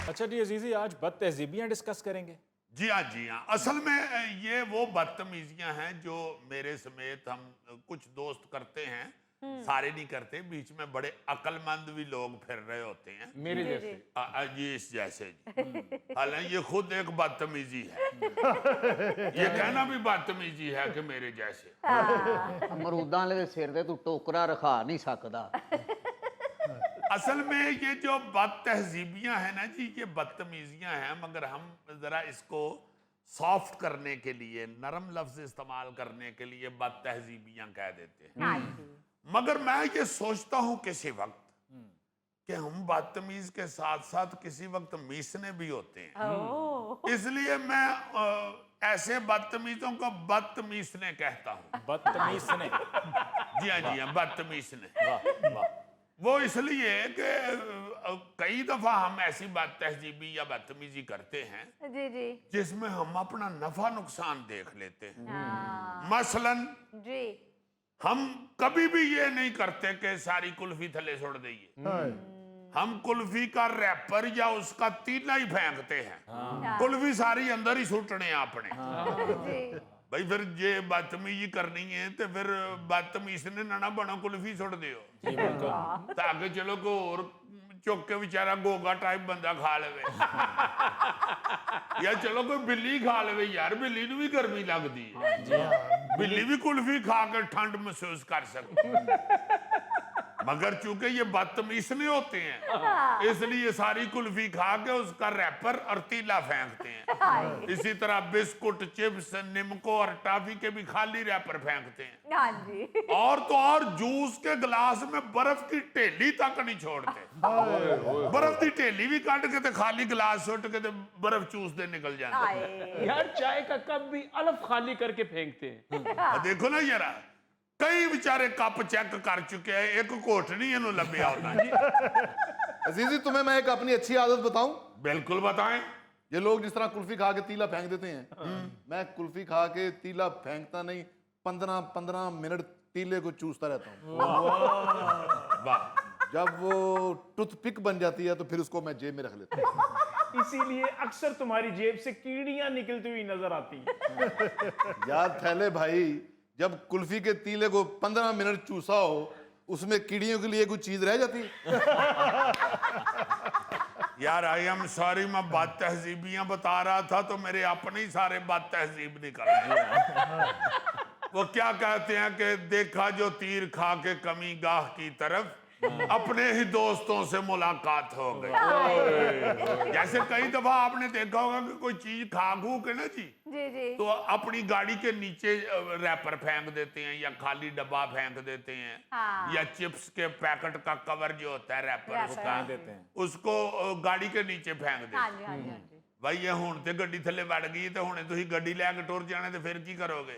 अच्छा जी अजीजी, आज बदतहजीबियां डिस्कस करेंगे। जी हाँ, जी हाँ। असल में ये वो बदतमीजियां हैं जो मेरे समेत हम कुछ दोस्त करते हैं। सारे नहीं करते, बीच में बड़े अक्लमंद भी लोग फिर रहे होते हैं। मेरे जैसे। जी, इस जैसे जी। हालांकि ये खुद एक बदतमीजी है। ये कहना भी बदतमीजी है कि मेरे जैसे। अमरूदां वाले सिर ते तू टोकरा रखा नहीं सकदा। असल में ये जो बदतहजीबियां हैं ना जी, ये बदतमीजियां हैं, मगर हम जरा इसको सॉफ्ट करने के लिए, नरम लफ्ज इस्तेमाल करने के लिए बदतहजीबियां कह देते हैं। हाँ जी। मगर मैं ये सोचता हूं किसी वक्त कि हम बदतमीज के साथ साथ किसी वक्त मीसने भी होते हैं। ओह, इसलिए मैं ऐसे बदतमीजों को बदतमीसने कहता हूं। बदतमीज ने। जी हाँ, जी हाँ, बदतमीसने। वाह वाह। वो इसलिए कि कई दफा हम ऐसी बात तहजीबी या बदतमीजी करते हैं जी जी। जिसमें हम अपना नफा नुकसान देख लेते हैं। हाँ मसलन जी। हम कभी भी ये नहीं करते कि सारी कुल्फी थले छोड़ दइए। हम कुल्फी का रैपर या उसका तीला ही फेंकते हैं। कुल्फी सारी अंदर ही सुटने अपने। जी भाई फिर ये बदतमीजी करनी है तो फिर बदतमीज ने ना बनो, कुल्फी सुट दियो जी बिल्कुल। ताकि चलो को और चुक के बेचारा गोगा टाइप बंदा खा लेवे। या चलो कोई बिल्ली खा लेवे, यार बिल्ली ਨੂੰ भी गर्मी लगती है। जी हाँ। बिल्ली भी कुल्फी खा कर ठंड महसूस कर सकती है। मगर चूंकि ये बदतमीजने होते हैं, इसलिए सारी कुल्फी खा के उसका रैपर और तीला फेंकते हैं। इसी तरह बिस्कुट, चिप्स, निमको और टॉफी के भी खाली रैपर फेंकते हैं। हाँ जी। और तो और जूस के गिलास में बर्फ की ढेली तक नहीं छोड़ते। बर्फ की ढेली भी काट के ते खाली गिलास सुट के ते बर्फ चूसते निकल जाते। आए यार चाय का कप भी अलग खाली करके फेंकते हैं। देखो ना जरा, कई बेचारे कप चेक कर चुके हैं, एक घोट नहीं इन्हों लभ्या होता। अजीजी, तुम्हें मैं एक अपनी अच्छी आदत बताऊं? बिल्कुल बताएं। ये लोग जिस तरह कुल्फी खा के तीला फेंक देते हैं, मैं कुल्फी खा के तीला फेंकता नहीं, 15-15 मिनट तीले को चूसता रहता हूँ। वाह। जब वो टूथपिक बन जाती है तो फिर उसको मैं जेब में रख लेता हूँ। इसीलिए अक्सर तुम्हारी जेब से कीड़ियां निकलती हुई नजर आती हैं। यार थैले भाई, जब कुल्फी के तीले को 15 मिनट चूसा हो, उसमें कीड़ियों के लिए कुछ चीज रह जाती। यार आई एम सॉरी, मैं बात तहजीबियां बता रहा था तो मेरे अपने ही सारे बात तहजीब निकल गए। वो क्या कहते हैं कि देखा जो तीर खा के कमी गाह की तरफ, अपने ही दोस्तों से मुलाकात हो गई। जैसे कई दफा आपने देखा होगा कि कोई चीज खा खू के ना जी, जी जी। तो अपनी गाड़ी के नीचे रैपर फेंक देते हैं या खाली डब्बा फेंक देते हैं। हाँ। या चिप्स के पैकेट का कवर जो होता है रैपर रैपर, उसका, हाँ। देते हैं। उसको गाड़ी के नीचे फेंक देते हाँ हैं। जी हाँ जी हाँ जी। भाई ये हुण ते गड्डी थले वड़ गई तो हुणे तुसीं गड्डी लैके टुर जाने ते फिर की करोगे?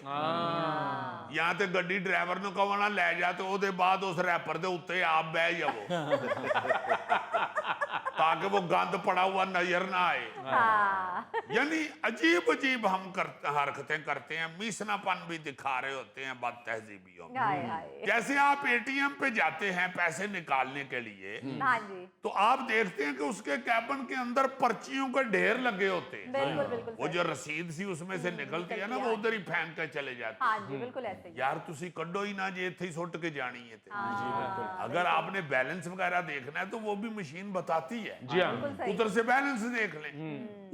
या ते गड्डी ड्राइवर नूं कहो ना लै जा तो ओहदे बाद उस रैपर दे उत्ते आप बह जाओ ताकि वो गंद पड़ा हुआ नजर ना आए। हाँ यानी अजीब अजीब हम हरकतें करते हैं, मीसनापन भी दिखा रहे होते हैं बद तहजीबियों में। हाय हाय। जैसे आप एटीएम पे जाते हैं पैसे निकालने के लिए, हाँ जी तो आप देखते हैं कि उसके कैबिन के अंदर पर्चियों के ढेर लगे होते हैं। बिल्कुल बिल्कुल वो सही। जो रसीद सी उसमें से निकलती है ना, वो उधर ही फेंक के चले जाते हाँ जी बिल्कुल ऐसे हैं। ही। यार तुसी कड्डो ही ना जे इत्थे ही सुट के जानी है ते। हाँ, अगर आपने बैलेंस वगैरह देखना है तो वो भी मशीन बताती है। जी हाँ। बिल्कुल सही। उधर से बैलेंस देख लें,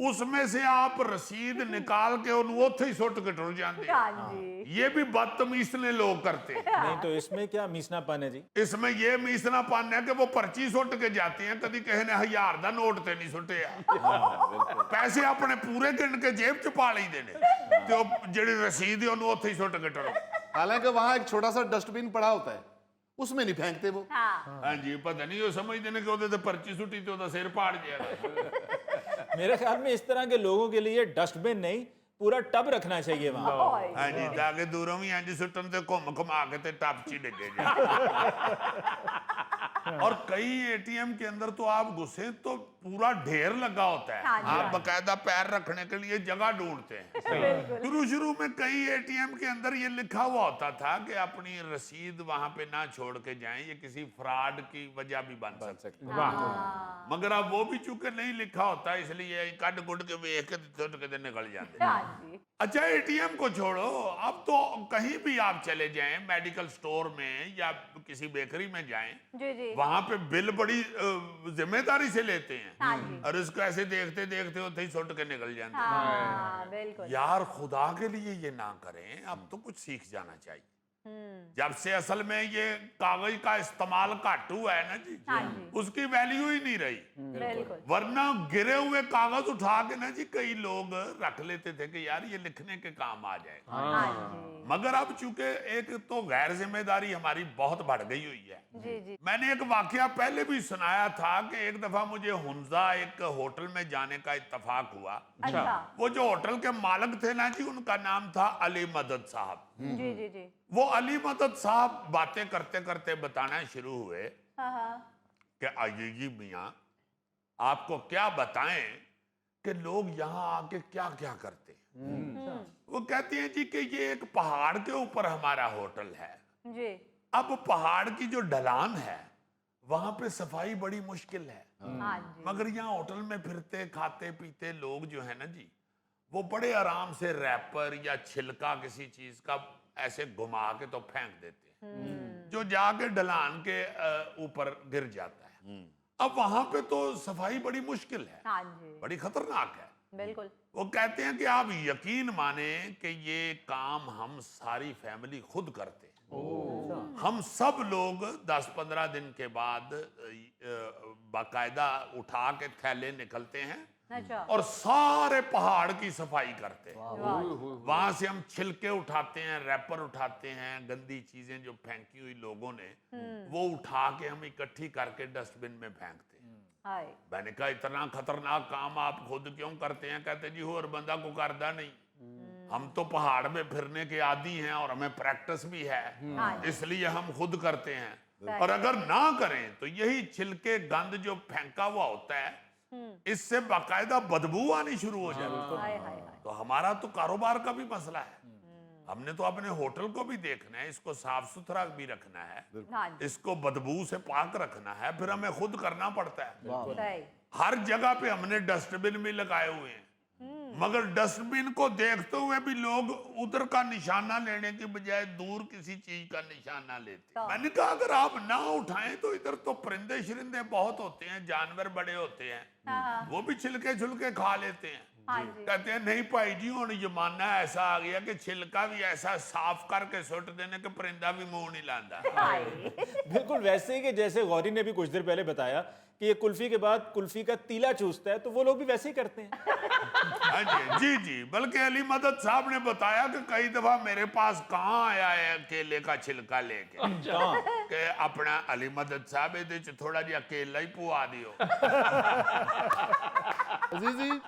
उसमें से आप रसीद निकाल के उन्हें उत्थे ही सुट के टुर जाते हैं। हाँ जी। ये भी बदतमीजने लोग करते हैं। नहीं तो इसमें क्या मीसनापन है जी? इसमें ये मीसनापन है कि वो पर्ची सुट के जाते हैं, कभी किसी ने 1000 दा नोट ते नहीं सुटिया, पैसे अपने पूरे गिन के जेब च पा लेंदे ने ते ओ जेड़ी रसीद है उन्हें उत्थे ही सुट के टुरो। हालांकि वहां एक छोटा सा डस्टबिन पड़ा होता है, उसमें नहीं फेंकते वो। हाँ हाँ जी, पता नहीं वो समझते ने कि ओदे ते पर्ची सुटी ते ओदा सिर पाड़ जाएगा। मेरे ख्याल में इस तरह के लोगों के लिए डस्टबिन नहीं, पूरा टब रखना चाहिए वहां। ओए। हाँ जी, ताकि दूरों भी इंज सुटन ते घुम घुमा के ते टप च डिगे जाए। और कई एटीएम के अंदर तो आप घुसे तो पूरा ढेर लगा होता है। हाँ जी। आप बकायदा पैर रखने के लिए जगह ढूंढते हैं। बिल्कुल। शुरू में कई एटीएम के अंदर ये लिखा हुआ होता था कि अपनी रसीद वहां पे ना छोड़ के जाएं, ये किसी फ्रॉड की वजह भी बन सकती है। हाँ मगर अब वो भी चूंकि नहीं लिखा होता, इसलिए कट गुड के वेख के निकल जाते हैं। हाँ जी। अच्छा, एटीएम को छोड़ो, अब तो कहीं भी आप चले जाएं, मेडिकल स्टोर में या किसी बेकरी में जाएं, जी जी। वहां पे बिल बड़ी जिम्मेदारी से लेते हैं हाँ जी। और इसको ऐसे देखते देखते होते ही सुट के निकल जाते हैं। हाँ बिल्कुल। यार खुदा के लिए ये ना करें, अब तो कुछ सीख जाना चाहिए। जब से असल में ये कागज का इस्तेमाल घट हुआ है ना जी, हाँ जी। उसकी वैल्यू ही नहीं रही। बिल्कुल। वरना गिरे हुए कागज उठा के ना जी कई लोग रख लेते थे कि यार ये लिखने के काम आ जाएगा। हाँ जी। मगर अब चूंकि एक तो गैर जिम्मेदारी हमारी बहुत बढ़ गई हुई है। जी जी। मैंने एक वाकया पहले भी सुनाया था कि एक दफा मुझे हुंजा एक होटल में जाने का इत्तेफाक हुआ। अच्छा। वो जो होटल के मालिक थे ना जी, उनका नाम था अली मदद साहब। जी जी जी। वो अली मदद साहब बातें करते करते बताना शुरू हुए हाँ हाँ। कि आइए जी मियाँ, आपको क्या बताएं कि लोग यहाँ आके क्या क्या करते हैं। वो कहते हैं जी कि ये एक पहाड़ के ऊपर हमारा होटल है। जी। अब पहाड़ की जो ढलान है वहां पे सफाई बड़ी मुश्किल है। हाँ जी। मगर यहाँ होटल में फिरते खाते पीते लोग जो है ना जी, वो बड़े आराम से रैपर या छिलका किसी चीज का ऐसे घुमा के तो फेंक देते हैं, जो जाके ढलान के ऊपर गिर जाता है। अब वहां पे तो सफाई बड़ी मुश्किल है, हाँ जी। बड़ी खतरनाक है। बिल्कुल। वो कहते हैं कि आप यकीन माने कि ये काम हम सारी फैमिली खुद करते हैं। हम सब लोग 10-15 दिन के बाद बाकायदा उठा के थैले निकलते हैं अच्छा। और सारे पहाड़ की सफाई करते हैं। वाह। वहां से हम छिलके उठाते हैं, रैपर उठाते हैं, गंदी चीजें जो फेंकी हुई लोगों ने वो उठा के हम इकट्ठी करके डस्टबिन में फेंकते हैं। हाय। मैंने कहा इतना खतरनाक काम आप खुद क्यों करते हैं? कहते जी और बंदा को करदा नहीं, हम तो पहाड़ में फिरने के आदी हैं और हमें प्रैक्टिस भी है, इसलिए हम खुद करते हैं। और अगर ना करें तो यही छिलके गंद जो फेंका हुआ होता है, इससे बाकायदा बदबू आनी शुरू हो जाती है। हाय हाय हाय। तो हमारा तो कारोबार का भी मसला है। हमने तो अपने होटल को भी देखना है, इसको साफ सुथरा भी रखना है, हाँ जी। इसको बदबू से पाक रखना है, फिर हमें खुद करना पड़ता है। सही। हर जगह पे हमने डस्टबिन भी लगाए हुए हैं, मगर डस्टबिन को देखते हुए भी लोग उधर का निशाना लेने की बजाय दूर किसी चीज का निशाना लेते हैं। मैंने कहा अगर आप ना उठाएं तो इधर तो परिंदे शरिंदे बहुत होते हैं, जानवर बड़े होते हैं, वो भी छिलके छुलके खा लेते हैं। हाँ जी। कहते हैं नहीं भाई जी, हुण जमाना ऐसा आ गया कि छिलका भी ऐसा साफ करके सुट देने के परिंदा भी मुंह नहीं लांदा। हाय। बिल्कुल वैसे ही कि जैसे गौरी ने भी कुछ देर पहले बताया कि ये कुल्फी के बाद कुल्फी का तीला चूसता है, तो वो लोग भी वैसे ही करते हैं। हाँ जी जी जी। बल्कि अली मदद साहब ने बताया कि कई दफा मेरे पास कहाँ आया है केले का छिलका लेके कि अपना अली मदद साहब ये थोड़ा जिहा केला ही पुआ दियो। अजीजी